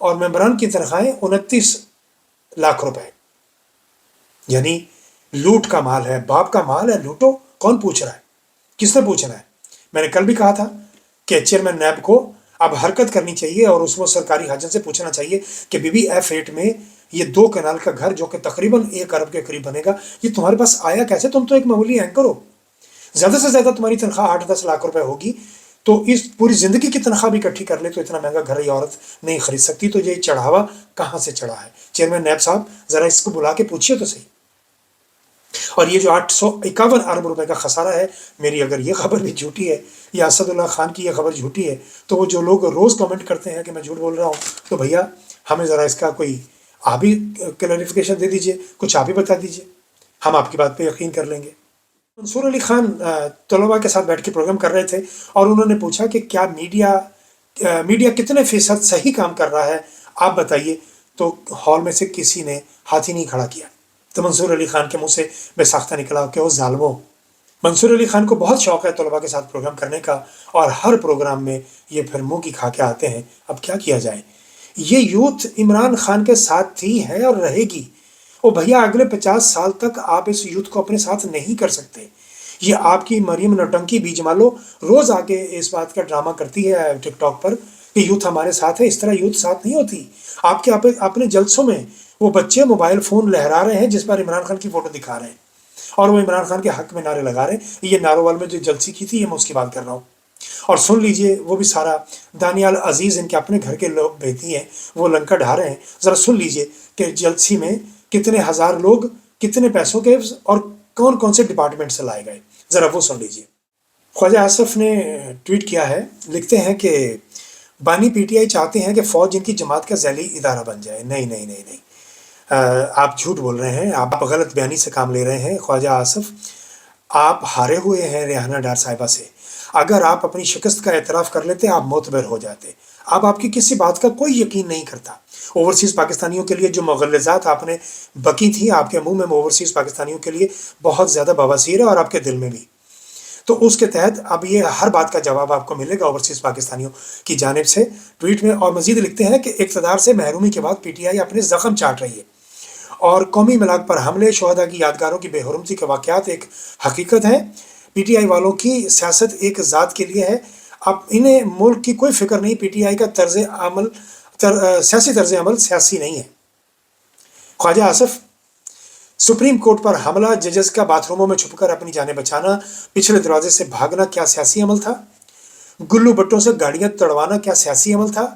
اور ممبران کی تنخواہیں 29 لاکھ روپے، یعنی لوٹ کا مال ہے، باپ کا مال ہے، لوٹو، کون پوچھ رہا ہے؟ کس نے پوچھنا ہے؟ میں نے کل بھی کہا تھا کہ چیئرمین نیب کو اب حرکت کرنی چاہیے اور اس کو سرکاری حاجن سے پوچھنا چاہیے کہ BBF8 میں یہ 2 کنال کا گھر جو کہ تقریباً 1 ارب کے قریب بنے گا، یہ تمہارے پاس آیا کیسے؟ تم تو ایک معمولی اینکر ہو، زیادہ سے زیادہ تمہاری تنخواہ 8-10 لاکھ روپے ہوگی، تو اس پوری زندگی کی تنخواہ بھی اکٹھی کر لے تو اتنا مہنگا گھر یہ عورت نہیں خرید سکتی۔ تو یہ چڑھاوا کہاں سے چڑھا ہے؟ چیئرمین نیب صاحب ذرا اس کو بلا کے پوچھیے تو صحیح۔ اور یہ جو 851 ارب روپے کا خسارہ ہے، میری اگر یہ خبر بھی جھوٹی ہے یا اسد اللہ خان کی یہ خبر جھوٹی ہے، تو وہ جو لوگ روز کمنٹ کرتے ہیں کہ میں جھوٹ بول رہا ہوں، تو بھیا ہمیں ذرا اس کا کوئی آپ ہی کلیریفیکیشن دے دیجئے، کچھ آپ ہی بتا دیجئے، ہم آپ کی بات پہ یقین کر لیں گے۔ منصور علی خان طلباء کے ساتھ بیٹھ کے پروگرام کر رہے تھے اور انہوں نے پوچھا کہ کیا میڈیا کتنے فیصد صحیح کام کر رہا ہے، آپ بتائیے، تو ہال میں سے کسی نے ہاتھ ہی نہیں کھڑا کیا۔ تو منصور علی خان کے منہ سے بے ساختہ نکلا کہ وہ ظالموں۔ منصور علی خان کو بہت شوق ہے طلباء کے ساتھ پروگرام کرنے کا، اور ہر پروگرام میں یہ پھر منہ کی کھا کے آتے ہیں۔ اب کیا کیا جائے؟ یہ یوتھ عمران خان کے ساتھ تھی، ہے اور رہے گی۔ او بھیا اگلے 50 سال تک آپ اس یوتھ کو اپنے ساتھ نہیں کر سکتے۔ یہ آپ کی مریم نوٹنکی بیج مالو روز آگے اس بات کا ڈرامہ کرتی ہے ٹک ٹاک پر کہ یوتھ ہمارے ساتھ ہے، اس طرح یوتھ ساتھ نہیں ہوتی۔ آپ کے اپنے جلسوں میں وہ بچے موبائل فون لہرا رہے ہیں جس پر عمران خان کی فوٹو دکھا رہے ہیں، اور وہ عمران خان کے حق میں نعرے لگا رہے ہیں۔ یہ ناروال میں جو جلسی کی تھی، یہ میں اس کی بات کر رہا ہوں۔ اور سن لیجئے وہ بھی سارا، دانیال عزیز ان کے اپنے گھر کے لوگ بیٹی ہیں، وہ لنکا ڈھا رہے ہیں۔ ذرا سن لیجئے کہ جلسی میں کتنے ہزار لوگ، کتنے پیسوں کے، اور کون کون سے ڈپارٹمنٹ سے لائے گئے، ذرا وہ سن لیجئے۔ خواجہ آصف نے ٹویٹ کیا ہے، لکھتے ہیں کہ بانی PTI چاہتے ہیں کہ فوج ان کی جماعت کا ذیلی ادارہ بن جائے۔ نہیں نہیں نہیں نہیں، آپ جھوٹ بول رہے ہیں، آپ غلط بیانی سے کام لے رہے ہیں۔ خواجہ آصف، آپ ہارے ہوئے ہیں ریحانہ ڈار صاحبہ سے۔ اگر آپ اپنی شکست کا اعتراف کر لیتے، آپ معتبر ہو جاتے۔ اب آپ کی کسی بات کا کوئی یقین نہیں کرتا۔ اوورسیز پاکستانیوں کے لیے جو مغلظات آپ نے بکی تھی، آپ کے منہ میں اوورسیز پاکستانیوں کے لیے بہت زیادہ بواسیر ہے، اور آپ کے دل میں بھی۔ تو اس کے تحت اب یہ ہر بات کا جواب آپ کو ملے گا اوورسیز پاکستانیوں کی جانب سے ٹویٹ میں۔ اور مزید لکھتے ہیں کہ اقتدار سے محرومی کے بعد PTI اپنے زخم چاٹ رہی ہے، اور قومی ملاک پر حملے، شہداء کی یادگاروں کی بے حرمتی کے واقعات ایک حقیقت ہیں۔ PTI والوں کی سیاست ایک ذات کے لیے ہے، اب انہیں ملک کی کوئی فکر نہیں۔ PTI کا سیاسی طرز عمل سیاسی نہیں ہے۔ خواجہ آصف، سپریم کورٹ پر حملہ، ججز کا باتھ روموں میں چھپ کر اپنی جانیں بچانا، پچھلے دروازے سے بھاگنا، کیا سیاسی عمل تھا؟ گلو بٹوں سے گاڑیاں تڑوانا کیا سیاسی عمل تھا؟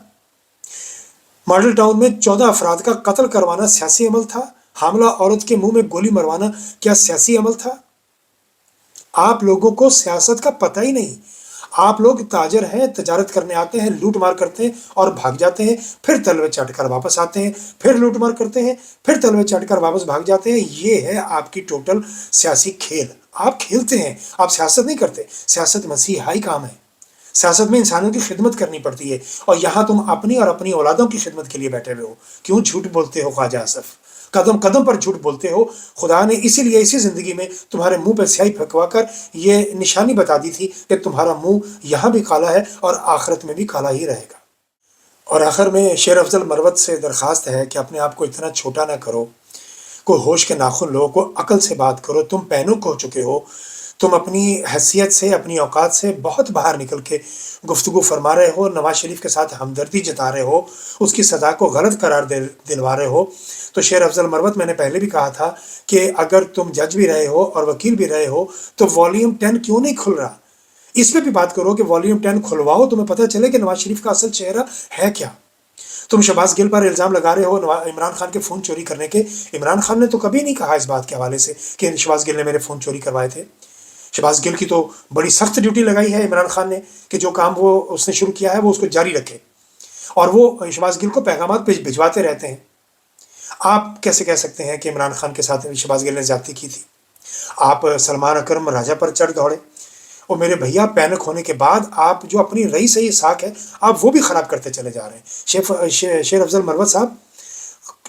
ماڈل ٹاؤن میں 14 افراد کا قتل کروانا سیاسی عمل تھا؟ حاملہ عورت کے منہ میں گولی مروانا کیا سیاسی عمل تھا؟ آپ لوگوں کو سیاست کا پتہ ہی نہیں۔ آپ لوگ تاجر ہیں، تجارت کرنے آتے ہیں، لوٹ مار کرتے ہیں اور بھاگ جاتے ہیں، پھر تلوے چاٹ کر واپس آتے ہیں، پھر لوٹ مار کرتے ہیں، پھر تلوے چاٹ کر واپس بھاگ جاتے ہیں۔ یہ ہے آپ کی ٹوٹل سیاسی کھیل۔ آپ کھیلتے ہیں، آپ سیاست نہیں کرتے۔ سیاست مسیحائی کام ہے۔ سیاست میں انسانوں کی خدمت کرنی پڑتی ہے، اور یہاں تم اپنی اور اپنی اولادوں کی خدمت کے لیے بیٹھے ہوئے ہو۔ کیوں جھوٹ بولتے ہو خواجہ آصف؟ قدم قدم پر جھوٹ بولتے ہو۔ خدا نے اسی لیے اسی زندگی میں تمہارے منہ پہ سیاہی پھکوا کر یہ نشانی بتا دی تھی کہ تمہارا منہ یہاں بھی کالا ہے اور آخرت میں بھی کالا ہی رہے گا۔ اور آخر میں شیر افضل مروت سے درخواست ہے کہ اپنے آپ کو اتنا چھوٹا نہ کرو، کوئی ہوش کے ناخن لو، کوئی عقل سے بات کرو۔ تم پینک ہو چکے ہو، تم اپنی حیثیت سے، اپنی اوقات سے بہت باہر نکل کے گفتگو فرما رہے ہو، نواز شریف کے ساتھ ہمدردی جتا رہے ہو، اس کی سزا کو غلط قرار دلوا رہے ہو۔ تو شیر افضل مروت، میں نے پہلے بھی کہا تھا کہ اگر تم جج بھی رہے ہو اور وکیل بھی رہے ہو تو والیوم 10 کیوں نہیں کھل رہا؟ اس پہ بھی بات کرو کہ والیوم 10 کھلواؤ، تمہیں پتہ چلے کہ نواز شریف کا اصل چہرہ ہے کیا۔ تم شہباز گل پر الزام لگا رہے ہو عمران خان کے فون چوری کرنے کے۔ عمران خان نے تو کبھی نہیں کہا اس بات کے حوالے سے کہ شہباز گل نے میرے فون چوری کروائے تھے۔ شہباز گل کی تو بڑی سخت ڈیوٹی لگائی ہے عمران خان نے کہ جو کام وہ اس نے شروع کیا ہے وہ اس کو جاری رکھے، اور وہ شہباز گل کو پیغامات بھجواتے رہتے ہیں۔ آپ کیسے کہہ سکتے ہیں کہ عمران خان کے ساتھ شہباز گل نے زیادتی کی تھی؟ آپ سلمان اکرم راجہ پر چڑھ دوڑے، اور میرے بھیا پینک ہونے کے بعد آپ جو اپنی رہی سہی ساکھ ہے آپ وہ بھی خراب کرتے چلے جا رہے ہیں۔ شیر افضل مروت صاحب،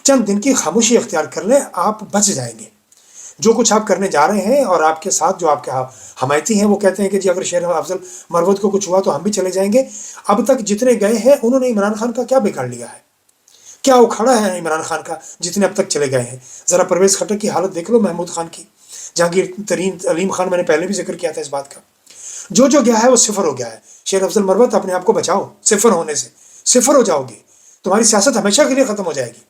چند دن کی خاموشی اختیار کر لیں، آپ بچ جائیں گے۔ جو کچھ آپ کرنے جا رہے ہیں، اور آپ کے ساتھ جو آپ کے حمایتی ہیں وہ کہتے ہیں کہ جی اگر شیر افضل مروت کو کچھ ہوا تو ہم بھی چلے جائیں گے۔ اب تک جتنے گئے ہیں انہوں نے عمران خان کا کیا بگاڑ لیا ہے؟ کیا اکھاڑا ہے عمران خان کا جتنے اب تک چلے گئے ہیں. ذرا پرویز خٹک کی حالت دیکھ لو, محمود خان کی, جہانگیر ترین علیم خان, میں نے پہلے بھی ذکر کیا تھا اس بات کا. جو گیا ہے وہ صفر ہو گیا ہے. شیر افضل مروت اپنے آپ کو بچاؤ صفر ہونے سے, صفر ہو جاؤ گے, تمہاری سیاست ہمیشہ کے لیے ختم ہو جائے گی.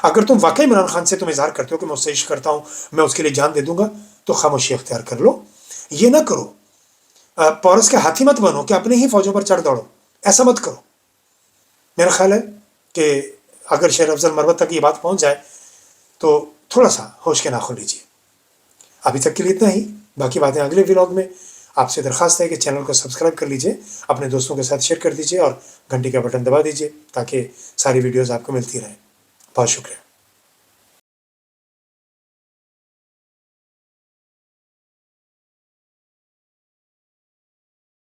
اگر تم واقعی عمران خان سے تم اظہار کرتے ہو کہ میں اس سے عشق کرتا ہوں, میں اس کے لیے جان دے دوں گا, تو خاموشی اختیار کر لو. یہ نہ کرو, پورس کے ہاتھی مت بنو کہ اپنے ہی فوجوں پر چڑھ دوڑو, ایسا مت کرو. میرا خیال ہے کہ اگر شیر افضل مروت تک یہ بات پہنچ جائے تو تھوڑا سا ہوش کے ناخن لیجیے. ابھی تک کے لیے اتنا ہی, باقی باتیں اگلے ولاگ میں. آپ سے درخواست ہے کہ چینل کو سبسکرائب کر لیجئے, اپنے دوستوں کے ساتھ شیئر کر دیجئے اور گھنٹی کا بٹن دبا دیجئے تاکہ ساری ویڈیوز آپ کو ملتی رہیں. بہت شکریہ.